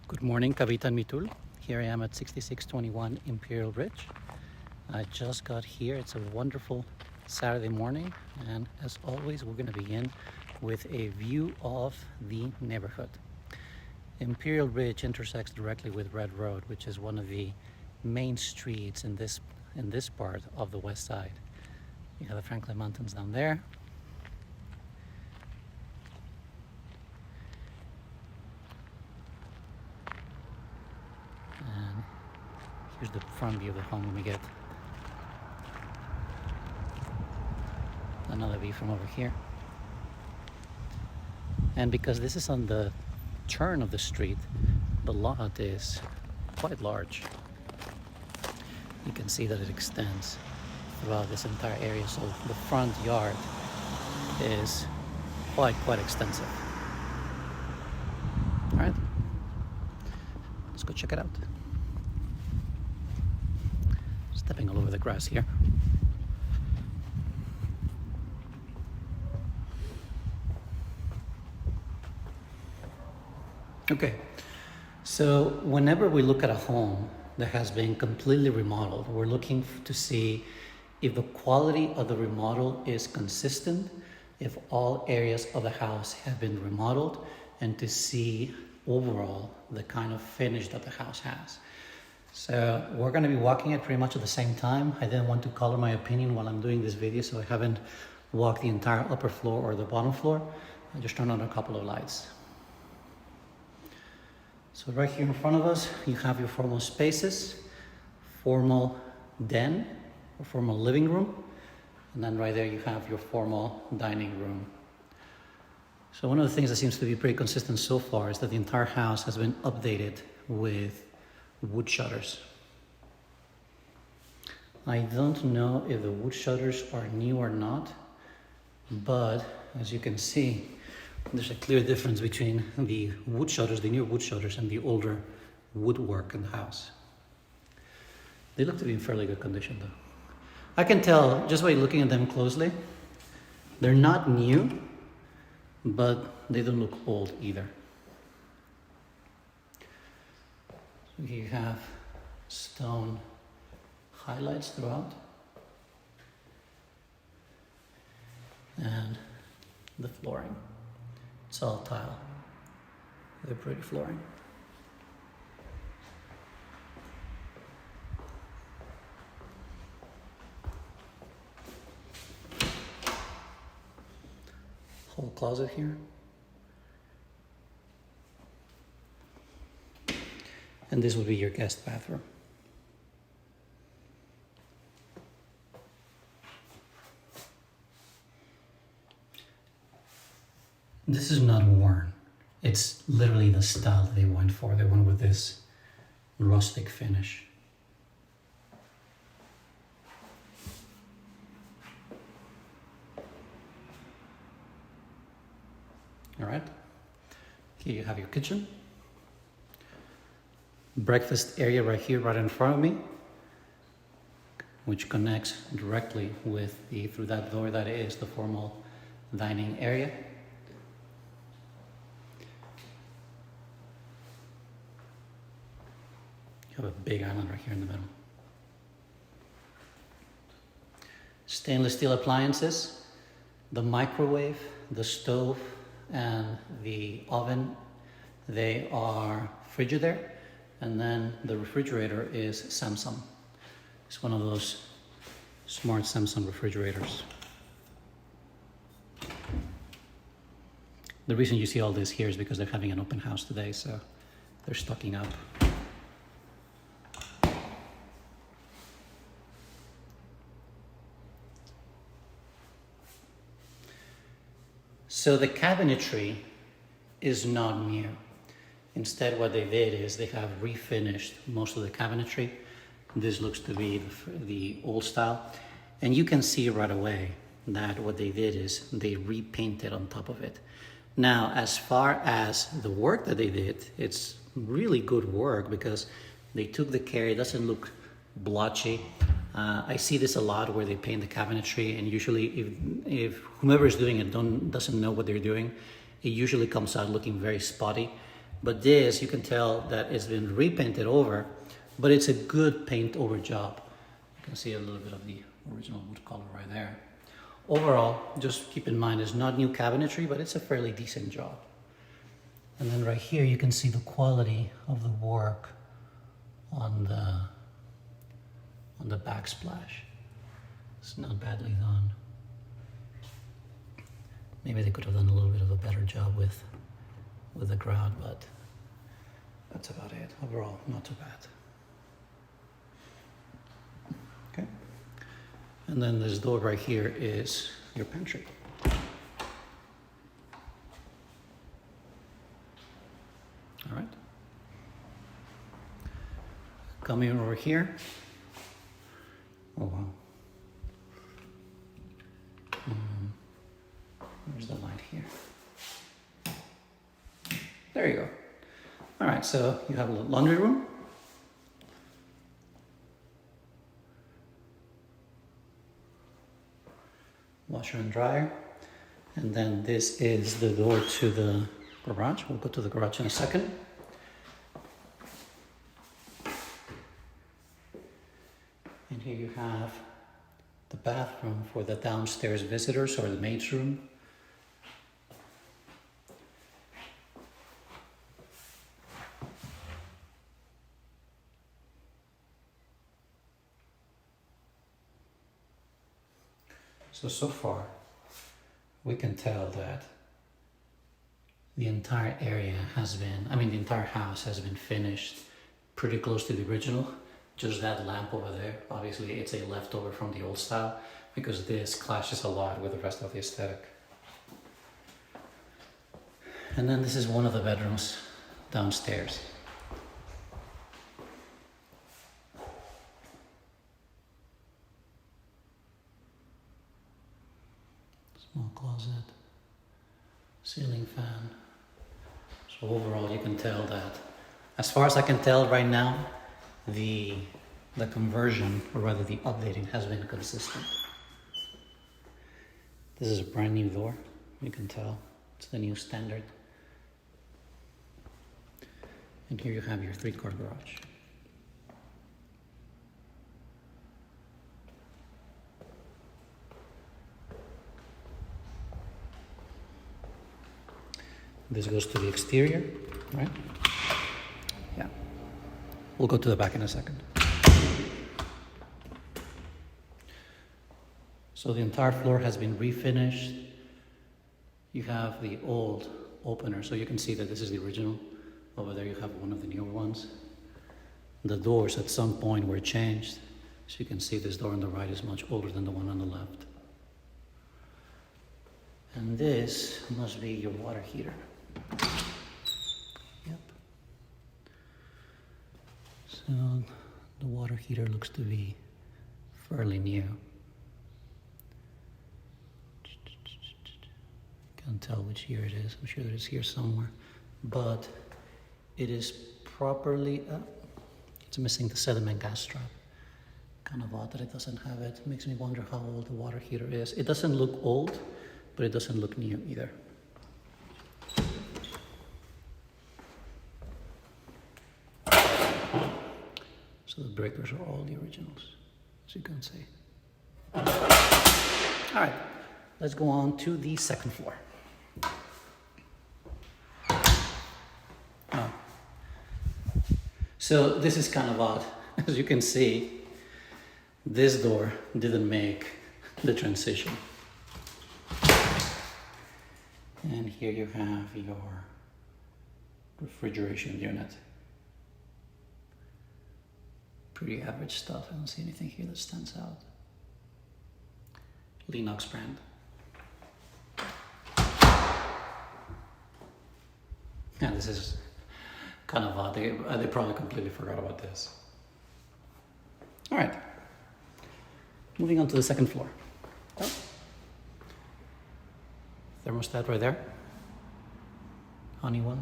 Good morning, Kavitan Mitul. Here I am at 6621 Imperial Ridge. I just got here. It's a wonderful Saturday morning, and as always, we're going to begin with a view of the neighborhood. Imperial Ridge intersects directly with Red Road, which is one of the main streets in this part of the west side. You have the Franklin Mountains down there. And here's the front view of the home when we get another view from over here. And because this is on the turn of the street, the lot is quite large. You can see that it extends throughout this entire area, so the front yard is quite extensive. All right, let's go check it out. Stepping all over the grass here. Okay, so whenever we look at a home that has been completely remodeled, we're looking to see if the quality of the remodel is consistent, if all areas of the house have been remodeled, and to see overall the kind of finish that the house has. So we're going to be walking it pretty much at the same time. I didn't want to color my opinion while I'm doing this video, so I haven't walked the entire upper floor or the bottom floor. I just turned on a couple of lights. So right here in front of us, you have your formal spaces, formal den or formal living room, and then right there you have your formal dining room. So one of the things that seems to be pretty consistent so far is that the entire house has been updated with wood shutters. I don't know if the wood shutters are new or not, but as you can see, there's a clear difference between the wood shutters, the new wood shutters, and the older woodwork in the house. They look to be in fairly good condition though. I can tell just by looking at them closely, they're not new, but they don't look old either. So here you have stone highlights throughout, and the flooring. It's all tile. They're pretty flooring. Whole closet here. And this would be your guest bathroom. This is not worn. It's literally the style that they went for. They went with this rustic finish. All right. Here you have your kitchen. Breakfast area right here, right in front of me, which connects directly with through that door that is the formal dining area. You have a big island right here in the middle. Stainless steel appliances, the microwave, the stove, and the oven, they are Frigidaire, and then the refrigerator is Samsung. It's one of those smart Samsung refrigerators. The reason you see all this here is because they're having an open house today, so they're stocking up. So the cabinetry is not new. Instead, what they did is they have refinished most of the cabinetry. This looks to be the old style. And you can see right away that what they did is they repainted on top of it. Now, as far as the work that they did, it's really good work because they took the care. It doesn't look blotchy. I see this a lot where they paint the cabinetry, and usually if whomever is doing it doesn't know what they're doing, it usually comes out looking very spotty. But this, you can tell that it's been repainted over, but it's a good paint over job. You can see a little bit of the original wood color right there. Overall, just keep in mind, it's not new cabinetry, but it's a fairly decent job. And then right here, you can see the quality of the work on the backsplash. It's not badly done. Maybe they could have done a little bit of a better job with the grout, but that's about it. Overall, not too bad. Okay. And then this door right here is your pantry. All right. Coming over here. Oh wow. Where's the light here? There you go. All right, so you have a little laundry room. Washer and dryer. And then this is the door to the garage. We'll go to the garage in a second. And here you have the bathroom for the downstairs visitors or the maid's room. So far, we can tell that the entire area has been, the entire house has been finished pretty close to the original. Just that lamp over there, obviously it's a leftover from the old style because this clashes a lot with the rest of the aesthetic. And then this is one of the bedrooms downstairs. Small closet, ceiling fan. So overall you can tell that, as far as I can tell right now, the conversion, or rather the updating, has been consistent. This is a brand new door, you can tell. It's the new standard. And here you have your 3-car garage. This goes to the exterior, right? Yeah. We'll go to the back in a second. So the entire floor has been refinished. You have the old opener, so you can see that this is the original. Over there you have one of the newer ones. The doors at some point were changed. So you can see this door on the right is much older than the one on the left. And this must be your water heater. Yep. So the water heater looks to be fairly new. Can't tell which year it is. I'm sure that it's here somewhere. But it is properly, it's missing the sediment gas strap. Kind of odd that it doesn't have it. Makes me wonder how old the water heater is. It doesn't look old, but it doesn't look new either. So the breakers are all the originals, as you can see. All right, let's go on to the second floor. Oh. So this is kind of odd. As you can see, this door didn't make the transition. And here you have your refrigeration unit. Pretty average stuff. I don't see anything here that stands out. Lennox brand. Yeah, this is kind of odd. They probably completely forgot about this. All right. Moving on to the second floor. Oh. Thermostat right there. Honeywell.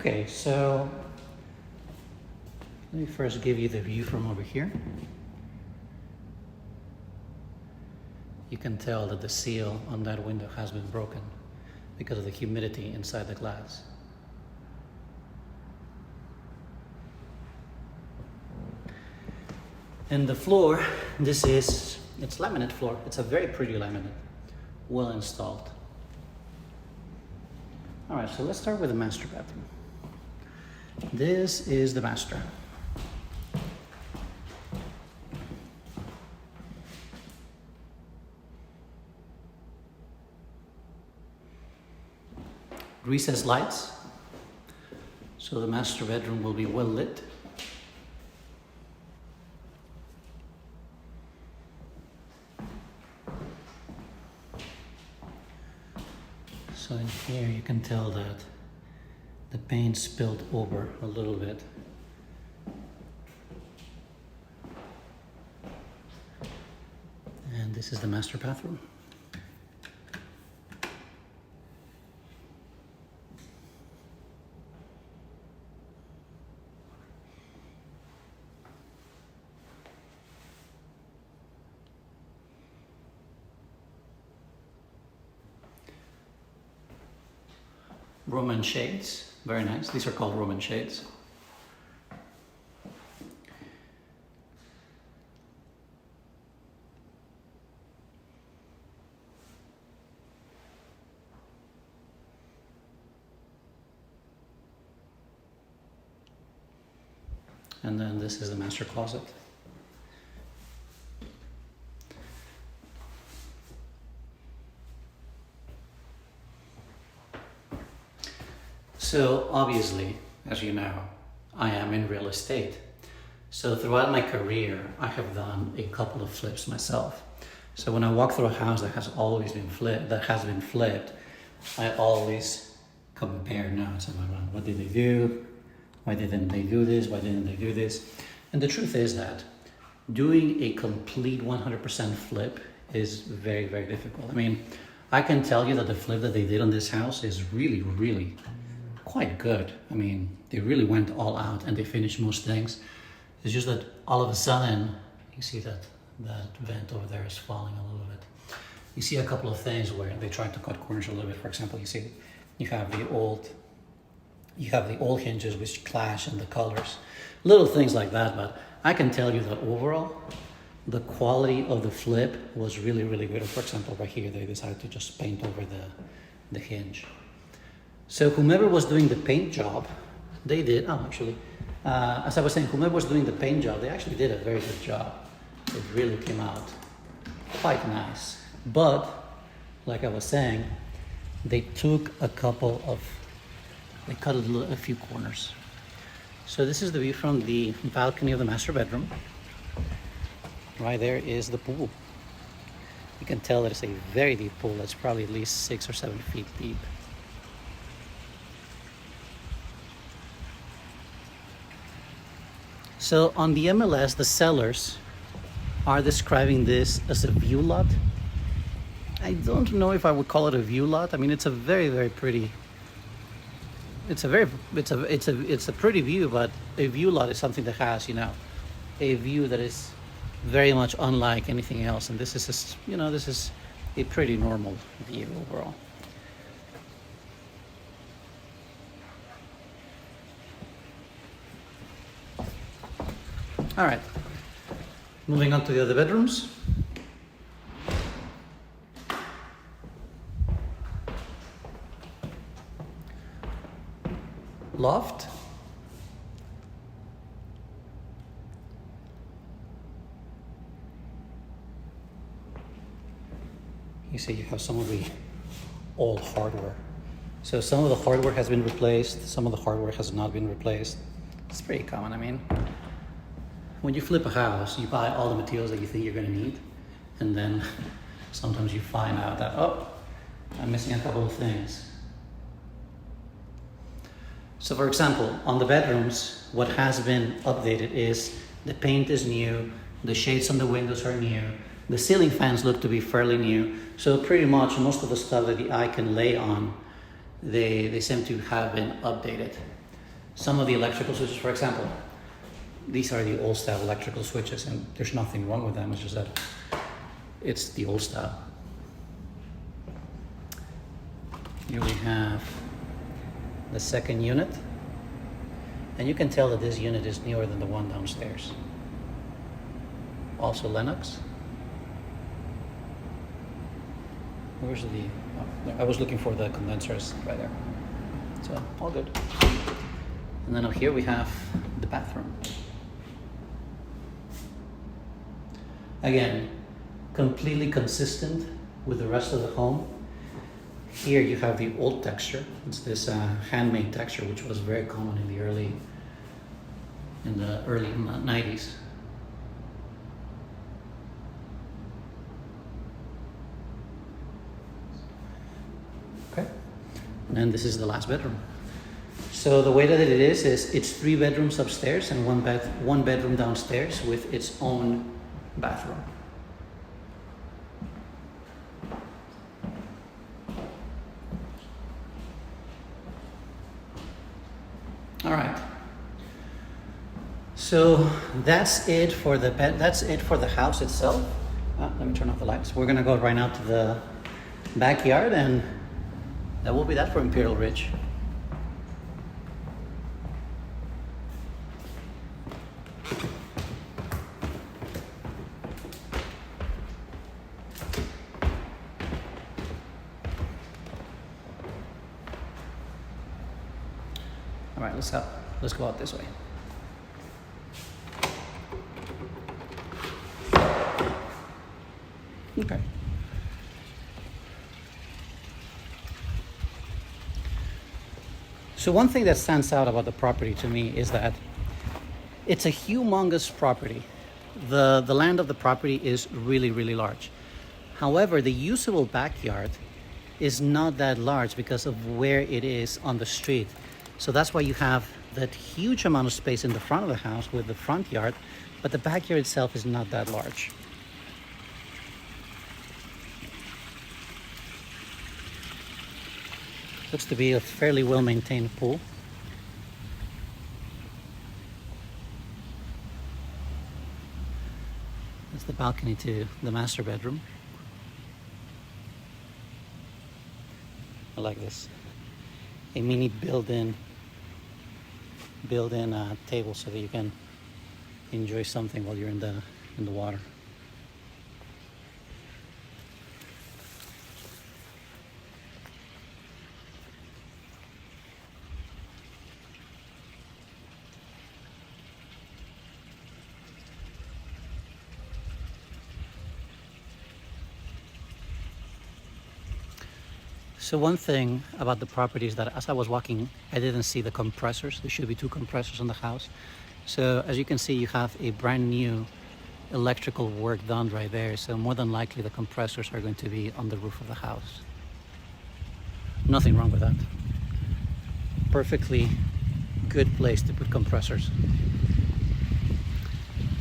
Okay, Okay, so let me first give you the view from over here. You can tell that the seal on that window has been broken because of the humidity inside the glass. And the floor, it's laminate floor. It's a very pretty laminate, well installed. All right, so let's start with the master bathroom. This is the master. Recessed lights, so the master bedroom will be well lit. So in here you can tell that the paint spilled over a little bit. And this is the master bathroom. Roman shades, very nice. These are called Roman shades. And then this is the master closet. So obviously, as you know, I am in real estate. So throughout my career, I have done a couple of flips myself. So when I walk through a house that has always been flipped, I always compare notes. I'm like, what did they do? Why didn't they do this? Why didn't they do this? And the truth is that doing a complete 100% flip is very, very difficult. I mean, I can tell you that the flip that they did on this house is really, really quite good. I mean, they really went all out and they finished most things. It's just that all of a sudden, you see that vent over there is falling a little bit. You see a couple of things where they tried to cut corners a little bit. For example, you see you have the old hinges which clash in the colors. Little things like that, but I can tell you that overall, the quality of the flip was really, really good. For example, right here, they decided to just paint over the hinge. So whomever was doing the paint job, they did, as I was saying, whomever was doing the paint job, they actually did a very good job. It really came out quite nice. But, like I was saying, they took they cut a few corners. So this is the view from the balcony of the master bedroom. Right there is the pool. You can tell that it's a very deep pool. That's probably at least 6 or 7 feet deep. So on the MLS, the sellers are describing this as a view lot. I don't know if I would call it a view lot. I mean, it's a very, very pretty. It's a pretty view, but a view lot is something that has, a view that is very much unlike anything else. And this is just, this is a pretty normal view overall. All right, moving on to the other bedrooms. Loft. You see you have some of the old hardware. So some of the hardware has been replaced, some of the hardware has not been replaced. It's pretty common. I mean, when you flip a house, you buy all the materials that you think you're going to need, and then sometimes you find out that, I'm missing a couple of things. So for example, on the bedrooms, what has been updated is the paint is new, the shades on the windows are new, the ceiling fans look to be fairly new. So pretty much most of the stuff that the eye can lay on, they seem to have been updated. Some of the electrical switches, for example, these are the old style electrical switches, and there's nothing wrong with them. It's just that it's the old style. Here we have the second unit, and you can tell that this unit is newer than the one downstairs. Also Lennox. Where's the, oh, I was looking for the condensers right there. So all good. And then up here we have the bathroom. Again, completely consistent with the rest of the home. Here you have the old texture. It's this handmade texture, which was very common in the early 90s. Okay, and this is the last bedroom. So the way that it is it's 3 bedrooms upstairs and one bedroom downstairs with its own bathroom. All right. So that's it for the bed. That's it for the house itself. Let me turn off the lights. We're gonna go right now to the backyard, and that will be that for Imperial Ridge. All right, let's go out this way. Okay. So one thing that stands out about the property to me is that it's a humongous property. The land of the property is really, really large. However, the usable backyard is not that large because of where it is on the street. So that's why you have that huge amount of space in the front of the house with the front yard, but the backyard itself is not that large. Looks to be a fairly well-maintained pool. That's the balcony to the master bedroom. I like this. A mini built-in table so that you can enjoy something while you're in the water. So one thing about the property is that as I was walking, I didn't see the compressors. There should be 2 compressors in the house. So as you can see, you have a brand new electrical work done right there. So more than likely the compressors are going to be on the roof of the house. Nothing wrong with that. Perfectly good place to put compressors.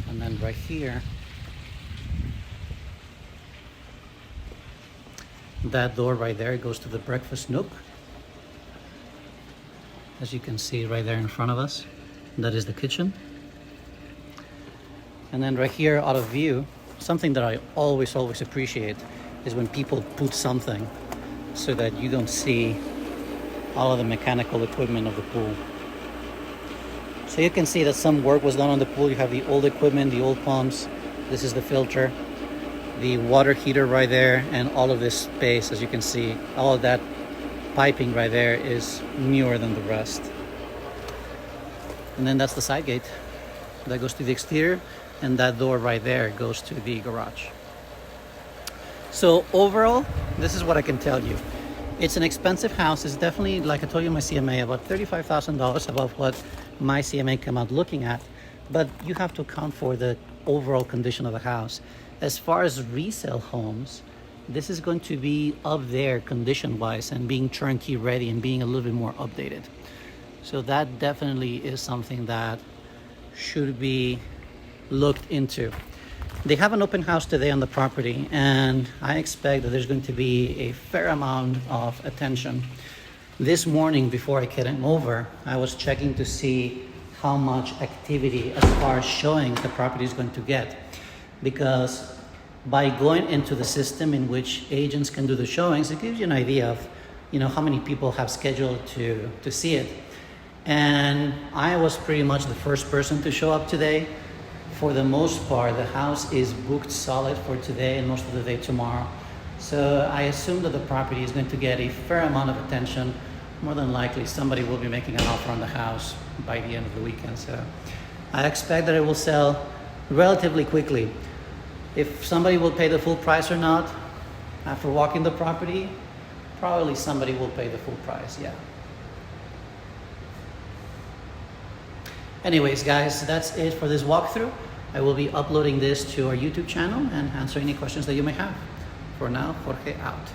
And then right here, that door right there goes to the breakfast nook. As you can see right there in front of us, that is the kitchen. And then right here out of view, something that I always appreciate is when people put something so that you don't see all of the mechanical equipment of the pool. So you can see that some work was done on the pool. You have the old equipment, the old pumps. This is the filter. The water heater right there, and all of this space, as you can see, all of that piping right there is newer than the rest. And then that's the side gate that goes to the exterior, and that door right there goes to the garage. So overall, this is what I can tell you. It's an expensive house. It's definitely, like I told you in my CMA, about $35,000 above what my CMA came out looking at, but you have to account for the overall condition of the house. As far as resale homes, this is going to be up there condition-wise and being turnkey ready and being a little bit more updated. So that definitely is something that should be looked into. They have an open house today on the property, and I expect that there's going to be a fair amount of attention This morning before I came over, I was checking to see how much activity as far as showing the property is going to get. Because by going into the system in which agents can do the showings, it gives you an idea of, how many people have scheduled to see it. And I was pretty much the first person to show up today. For the most part, the house is booked solid for today and most of the day tomorrow. So I assume that the property is going to get a fair amount of attention. More than likely, somebody will be making an offer on the house by the end of the weekend. So I expect that it will sell relatively quickly. If somebody will pay the full price or not, after walking the property, probably somebody will pay the full price, yeah. Anyways, guys, that's it for this walkthrough. I will be uploading this to our YouTube channel and answer any questions that you may have. For now, Jorge out.